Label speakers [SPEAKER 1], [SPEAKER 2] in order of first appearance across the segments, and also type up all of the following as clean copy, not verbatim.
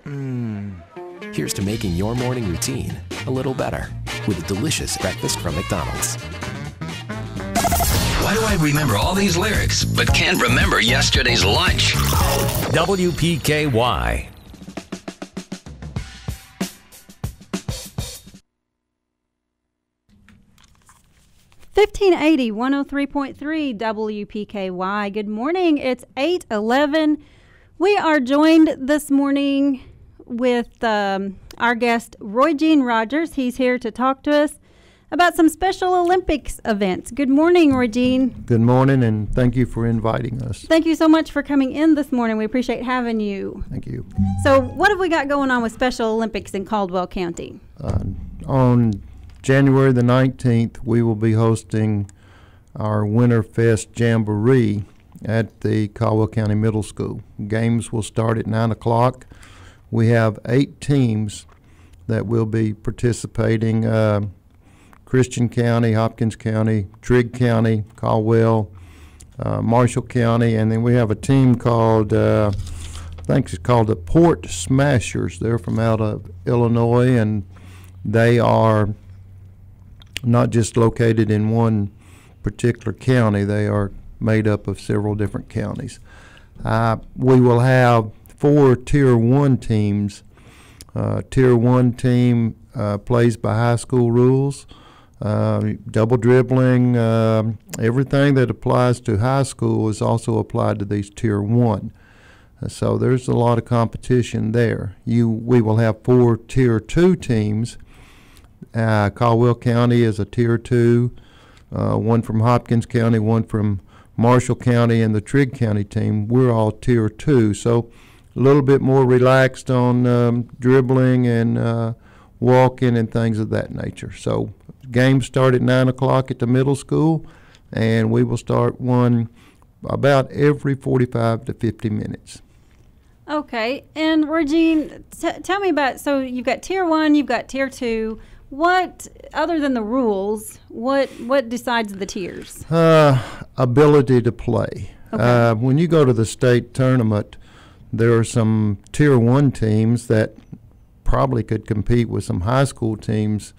[SPEAKER 1] Here's to making your morning routine a little better with a delicious breakfast from McDonald's.
[SPEAKER 2] Why do I remember all these lyrics but can't remember yesterday's lunch?
[SPEAKER 3] WPKY.
[SPEAKER 4] $1580 103.3 WPKY. Good morning. It's 8:11. We are joined this morning with our guest Roy Gene Rogers. He's here to talk to us about some Special Olympics events. Good morning, Roy Gene.
[SPEAKER 5] Good morning, and thank you for inviting us.
[SPEAKER 4] Thank you so much for coming in this morning. We appreciate having you.
[SPEAKER 5] Thank you.
[SPEAKER 4] So what have we got going on with Special Olympics in Caldwell County?
[SPEAKER 5] On January the 19th, we will be hosting our Winterfest Jamboree at the Caldwell County Middle School. Games will start at 9 o'clock. We have 8 teams that will be participating. Christian County, Hopkins County, Trigg County, Caldwell, Marshall County, and then we have a team called, I think it's called the Port Smashers. They're from out of Illinois, and they are not just located in one particular county. They are made up of several different counties. We will have 4 Tier 1 teams. Tier 1 team plays by high school rules. Double dribbling, everything that applies to high school is also applied to these Tier 1. So there's a lot of competition there. We will have 4 Tier 2 teams. Caldwell County is a Tier 2, one from Hopkins County, one from Marshall County, and the Trigg County team. We're all Tier 2, so a little bit more relaxed on dribbling and walking and things of that nature. So games start at 9 o'clock at the middle school, and we will start one about every 45 to 50 minutes.
[SPEAKER 4] Okay, and Regine, tell me about, so you've got Tier 1, you've got Tier 2. What, other than the rules, what decides the tiers?
[SPEAKER 5] Ability to play.
[SPEAKER 4] Okay.
[SPEAKER 5] When you go to the state tournament, there are some Tier 1 teams that probably could compete with some high school teams.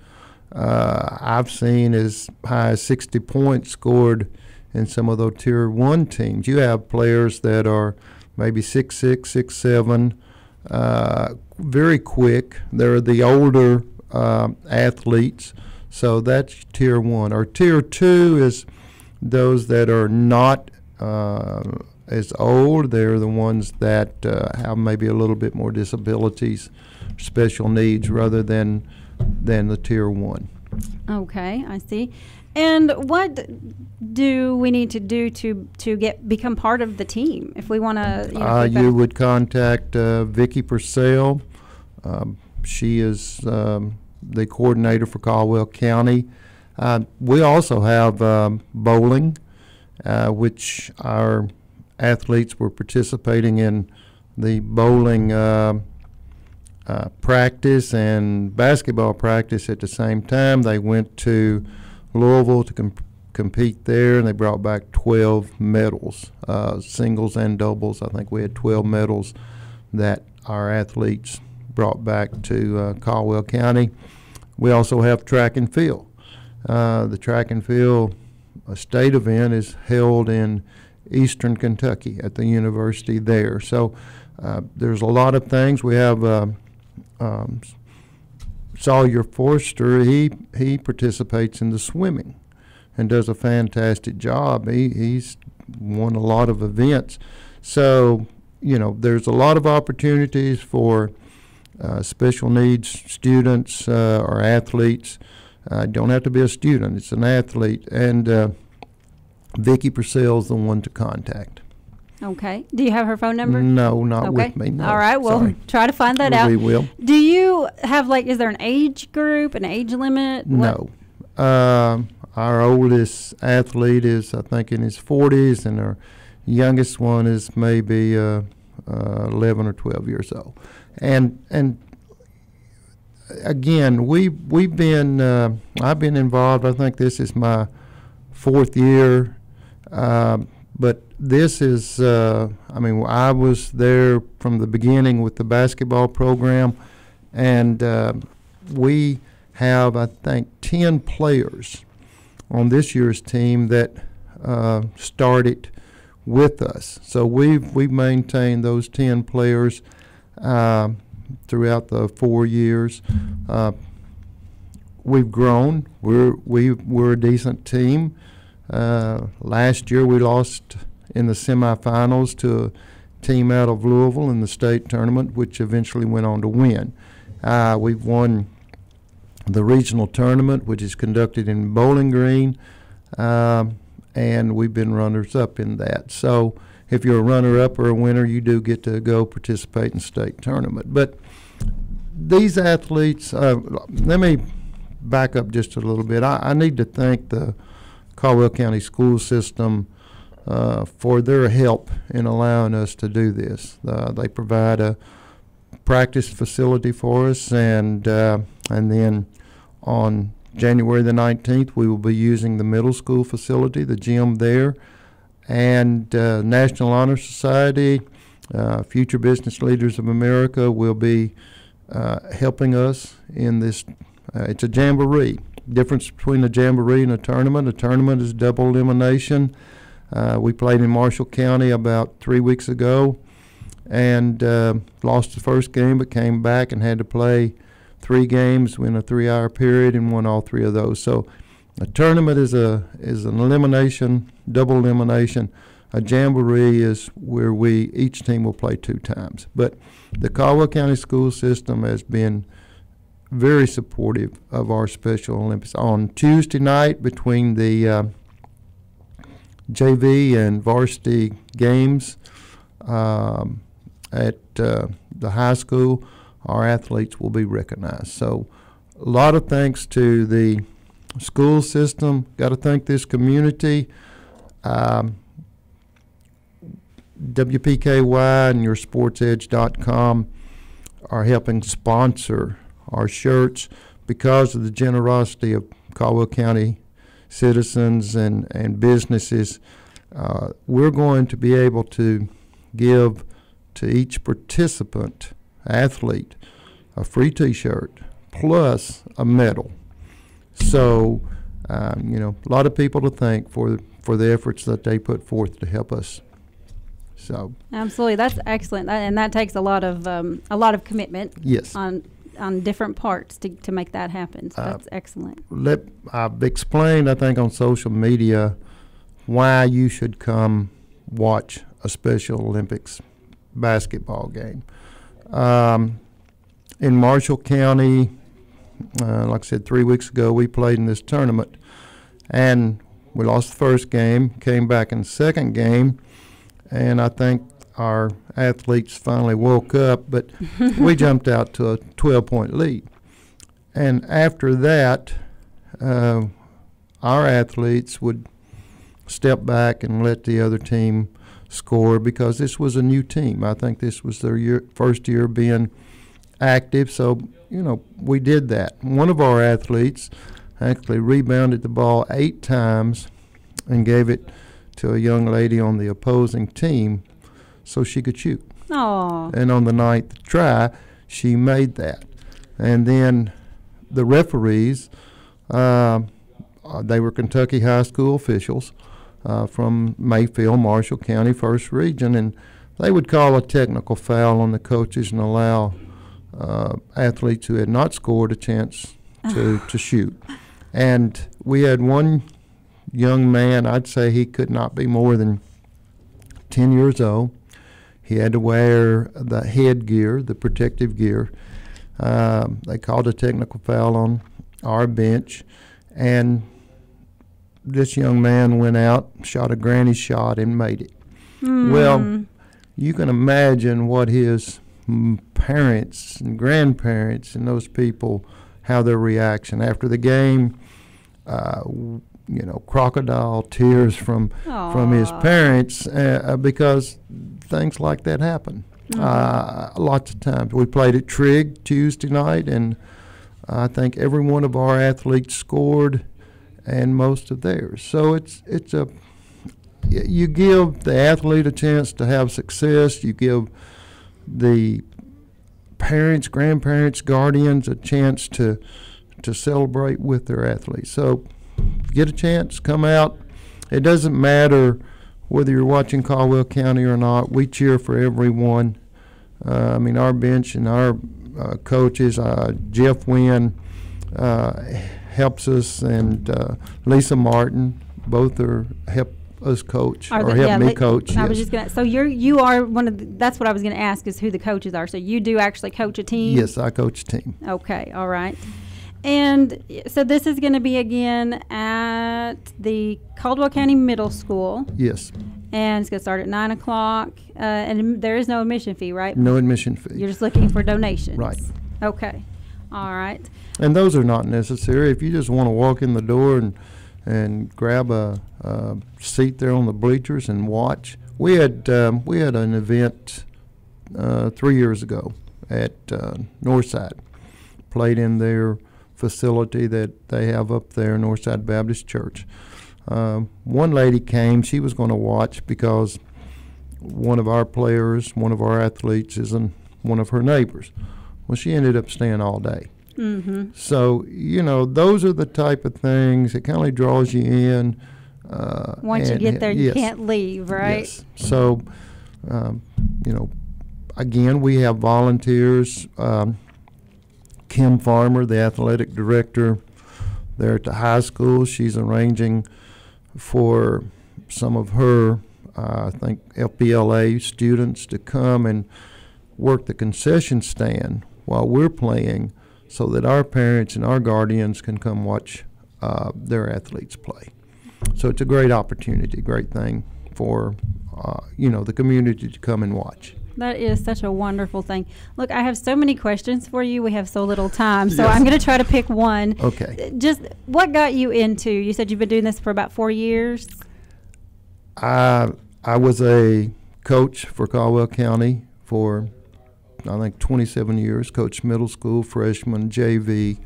[SPEAKER 5] I've seen as high as 60 points scored in some of those Tier 1 teams. You have players that are maybe 6'6", 6'7", very quick. They're the older athletes, so that's Tier 1. Or Tier 2 is those that are not as old. They're the ones that have maybe a little bit more disabilities, special needs, rather than the Tier 1.
[SPEAKER 4] Okay, I see. And what do we need to do to become part of the team if we want to?
[SPEAKER 5] You would contact Vicki Purcell. She is the coordinator for Caldwell County. We also have bowling, which our athletes were participating in the bowling practice and basketball practice at the same time. They went to Louisville to compete there, and they brought back 12 medals, singles and doubles. I think we had 12 medals that our athletes brought back to Caldwell County. We also have track and field. The track and field state event is held in Eastern Kentucky at the university there. So there's a lot of things. We have Sawyer Forster. He participates in the swimming and does a fantastic job. He's won a lot of events. So, there's a lot of opportunities for special needs students or athletes. Don't have to be a student. It's an athlete. And Vicki Purcell's the one to contact.
[SPEAKER 4] Okay. Do you have her phone number?
[SPEAKER 5] No, not with me. No.
[SPEAKER 4] All right. We'll try to find that out.
[SPEAKER 5] We will.
[SPEAKER 4] Do you have, is there an age group, an age limit?
[SPEAKER 5] No. Our oldest athlete is, I think, in his 40s, and our youngest one is maybe 11 or 12 years old. And again, we've been I've been involved. I think this is my 4th year, but this is, I was there from the beginning with the basketball program, and we have, I think, 10 players on this year's team that started with us. So we've maintained those 10 players throughout the 4 years. We've grown. We're a decent team. Last year we lost in the semifinals to a team out of Louisville in the state tournament, which eventually went on to win. We've won the regional tournament, which is conducted in Bowling Green, and we've been runners-up in that. So if you're a runner-up or a winner, you do get to go participate in state tournament. But these athletes, let me back up just a little bit. I need to thank the Caldwell County school system for their help in allowing us to do this. They provide a practice facility for us, and then on January the 19th, we will be using the middle school facility, the gym there, and National Honor Society, Future Business Leaders of America will be helping us in this. It's a jamboree. Difference between a jamboree and a tournament. A tournament is double elimination. We played in Marshall County about 3 weeks ago and lost the first game, but came back and had to play 3 games in a 3-hour period and won all 3 of those. So a tournament is an elimination, double elimination. A jamboree is where each team will play 2 times. But the Caldwell County school system has been very supportive of our Special Olympics. On Tuesday night between the JV and varsity games at the high school, our athletes will be recognized. So a lot of thanks to the school system. Got to thank this community. WPKY and YourSportsEdge.com are helping sponsor our shirts because of the generosity of Caldwell County citizens and businesses. We're going to be able to give to each participant, athlete, a free T-shirt plus a medal. So, a lot of people to thank for the efforts that they put forth to help us. So
[SPEAKER 4] absolutely, that's excellent, and that takes a lot of commitment.
[SPEAKER 5] Yes.
[SPEAKER 4] On different parts to make that happen. So that's excellent.
[SPEAKER 5] I've explained, I think, on social media why you should come watch a Special Olympics basketball game. In Marshall County, like I said, 3 weeks ago, we played in this tournament, and we lost the first game, came back in the second game, and I think our athletes finally woke up, but we jumped out to a 12-point lead. And after that, our athletes would step back and let the other team score because this was a new team. I think this was their first year being active, so, we did that. One of our athletes actually rebounded the ball 8 times and gave it to a young lady on the opposing team so she could shoot.
[SPEAKER 4] Aww.
[SPEAKER 5] And on the 9th try, she made that. And then the referees, they were Kentucky high school officials from Mayfield, Marshall County, 1st Region, and they would call a technical foul on the coaches and allow athletes who had not scored a chance to shoot. And we had one young man, I'd say he could not be more than 10 years old. He had to wear the headgear, the protective gear. They called a technical foul on our bench, and this young man went out, shot a granny shot, and made it. Well, you can imagine what his parents and grandparents and those people, how their reaction after the game. Crocodile tears from his parents because things like that happen. Lots of times. We played at Trigg Tuesday night, and I think every one of our athletes scored, and most of theirs. So it's you give the athlete a chance to have success. You give the parents, grandparents, guardians a chance to celebrate with their athletes. So get a chance, come out. It doesn't matter whether you're watching Caldwell County or not. We cheer for everyone. Our bench and our coaches, Jeff Wynn helps us, and Lisa Martin, both help us coach or help me coach.
[SPEAKER 4] I was just gonna. So you are one of. That's what I was gonna ask, is who the coaches are. So you do actually coach a team?
[SPEAKER 5] Yes, I coach a team.
[SPEAKER 4] Okay, all right. And so this is going to be again at the Caldwell County Middle School.
[SPEAKER 5] Yes.
[SPEAKER 4] And it's going to start at 9 o'clock. And there is no admission fee, right?
[SPEAKER 5] No admission fee.
[SPEAKER 4] You're just looking for donations.
[SPEAKER 5] Right.
[SPEAKER 4] Okay. All right.
[SPEAKER 5] And those are not necessary. If you just want to walk in the door and grab a seat there on the bleachers and watch. We had an event 3 years ago at Northside. Played in their facility that they have up there, Northside Baptist Church. One lady came. She was going to watch because one of our players, one of our athletes, is one of her neighbors. Well, she ended up staying all day.
[SPEAKER 4] Mm-hmm.
[SPEAKER 5] So, those are the type of things that kind of draws you in.
[SPEAKER 4] Once you get there, you can't leave, right?
[SPEAKER 5] Yes. So, again, we have volunteers. Kim Farmer, the athletic director there at the high school, she's arranging for some of her, I think, FBLA students to come and work the concession stand while we're playing, so that our parents and our guardians can come watch their athletes play. So it's a great opportunity, great thing for the community to come and watch.
[SPEAKER 4] That is such a wonderful thing. Look, I have so many questions for you. We have so little time, so I'm going to try to pick one.
[SPEAKER 5] Okay.
[SPEAKER 4] Just what got you into? You said you've been doing this for about 4 years.
[SPEAKER 5] I was a coach for Caldwell County for, I think, 27 years. Coached middle school, freshman, JV,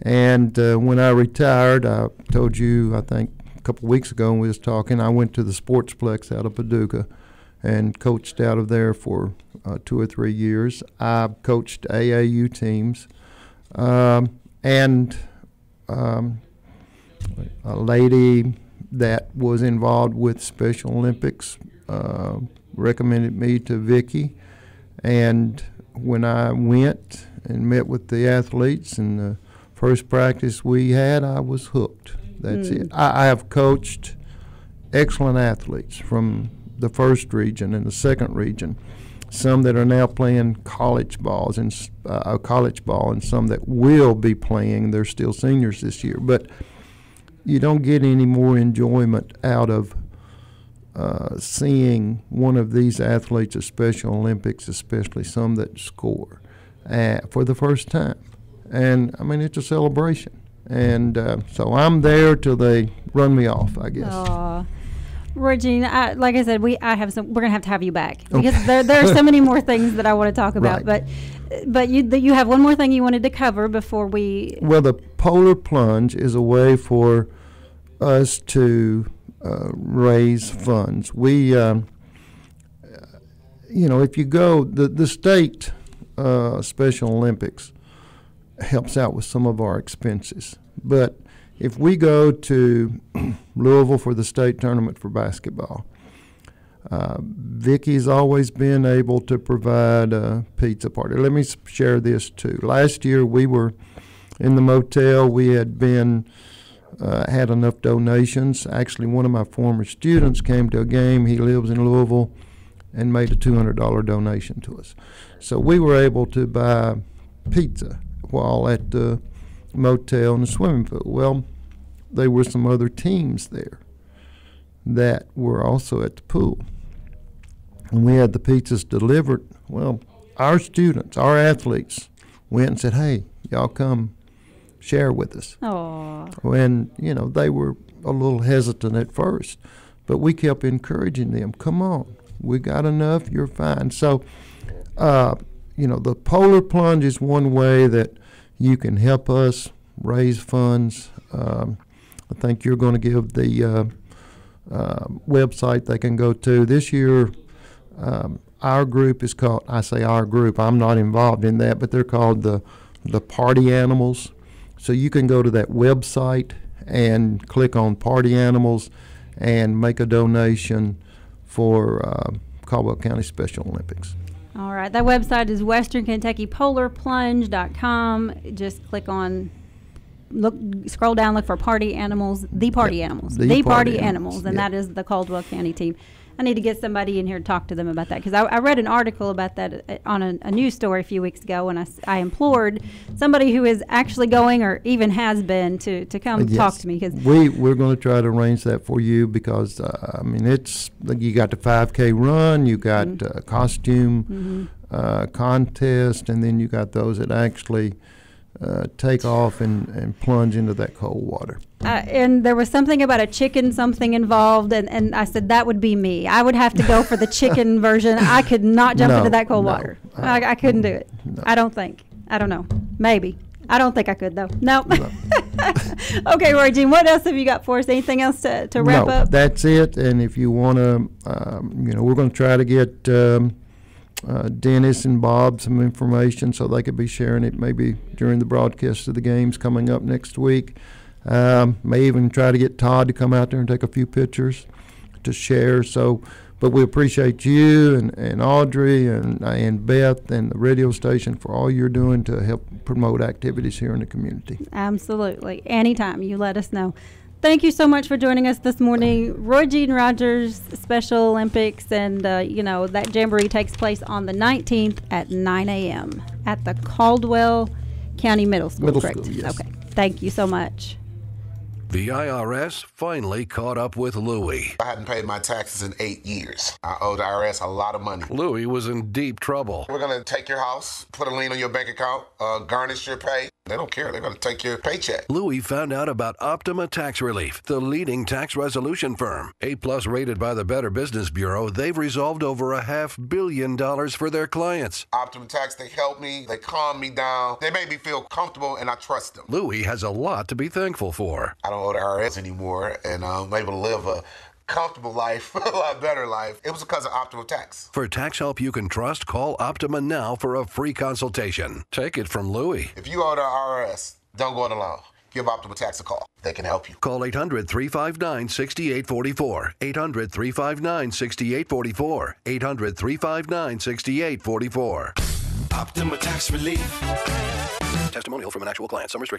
[SPEAKER 5] and when I retired, I told you, I think, a couple of weeks ago when we was talking, I went to the Sportsplex out of Paducah and coached out of there for 2 or 3 years. I coached AAU teams, and a lady that was involved with Special Olympics recommended me to Vicki, and when I went and met with the athletes in the first practice we had, I was hooked. That's it. I have coached excellent athletes from the first region and the second region, some that are now playing college ball, and some that will be playing. They're still seniors this year, but you don't get any more enjoyment out of seeing one of these athletes at Special Olympics, especially some that score for the first time. And it's a celebration. And so I'm there till they run me off, I guess.
[SPEAKER 4] Aww. Roygene, like I said, we're gonna have to have you back, because there are so many more things that I want to talk about.
[SPEAKER 5] Right.
[SPEAKER 4] But you have one more thing you wanted to cover before we.
[SPEAKER 5] Well, the Polar Plunge is a way for us to raise funds. We, if you go, the state Special Olympics helps out with some of our expenses, but if we go to Louisville for the state tournament for basketball, Vicky's always been able to provide a pizza party. Let me share this too. Last year we were in the motel. We had had enough donations. Actually, one of my former students came to a game. He lives in Louisville and made a $200 donation to us. So we were able to buy pizza while at the motel and the swimming pool. Well, there were some other teams there that were also at the pool, and we had the pizzas delivered. Well, our students, our athletes, went and said, "Hey, y'all come share with us."
[SPEAKER 4] Aww.
[SPEAKER 5] When they were a little hesitant at first, but we kept encouraging them. Come on, we got enough. You're fine. So, the Polar Plunge is one way that you can help us raise funds. I think you're going to give the website they can go to. This year, our group is called, I say our group, I'm not involved in that, but they're called the Party Animals. So you can go to that website and click on Party Animals and make a donation for Caldwell County Special Olympics.
[SPEAKER 4] All right. That website is westernkentuckypolarplunge.com. Just click on, scroll down, look for Party Animals, The Party Animals. The Party Animals, and that is the Caldwell County team. I need to get somebody in here to talk to them about that, because I read an article about that on a news story a few weeks ago, and I implored somebody who is actually going or even has been to come talk to me. Cause
[SPEAKER 5] we're going to try to arrange that for you, because I mean, it's you got the 5K run, you got costume contest, and then you got those that actually take off and plunge into that cold water.
[SPEAKER 4] And there was something about a chicken something involved, and I said that would be me. I would have to go for the chicken version. I could not jump into that cold water. I couldn't do it. No. I don't think. I don't know. Maybe. I don't think I could, though. Nope. No. Okay, Roy Jean, what else have you got for us? Anything else to wrap up?
[SPEAKER 5] That's it. And if you want to, we're going to try to get Dennis and Bob some information so they could be sharing it maybe during the broadcast of the games coming up next week. May even try to get Todd to come out there and take a few pictures to share. So, but we appreciate you and Audrey and Beth and the radio station for all you're doing to help promote activities here in the community.
[SPEAKER 4] Absolutely. Anytime you let us know. Thank you so much for joining us this morning. Roy Jean Rogers, Special Olympics, and that jamboree takes place on the 19th at 9 a.m. at the Caldwell County Middle School, correct?
[SPEAKER 5] School, yes.
[SPEAKER 4] Okay. Thank you so much.
[SPEAKER 3] The IRS finally caught up with Louie.
[SPEAKER 6] I hadn't paid my taxes in 8 years. I owed the IRS a lot of money.
[SPEAKER 3] Louie was in deep trouble.
[SPEAKER 6] We're going to take your house, put a lien on your bank account, garnish your pay. They don't care. They're going to take your paycheck.
[SPEAKER 3] Louie found out about Optima Tax Relief, the leading tax resolution firm. A+ rated by the Better Business Bureau, they've resolved over $500 million for their clients.
[SPEAKER 6] Optima Tax, they help me. They calm me down. They make me feel comfortable, and I trust them.
[SPEAKER 3] Louie has a lot to be thankful for.
[SPEAKER 6] I don't owe the IRS anymore, and I'm able to live a comfortable life, a lot better life. It was because of Optima Tax.
[SPEAKER 3] For tax help you can trust, call Optima now for a free consultation. Take it from Louie.
[SPEAKER 6] If you owe the IRS, don't go it alone. Give Optima Tax a call. They can help you.
[SPEAKER 3] Call 800-359-6844. 800-359-6844. 800-359-6844.
[SPEAKER 7] Optima Tax Relief.
[SPEAKER 3] Testimonial from an actual client. Some restrictions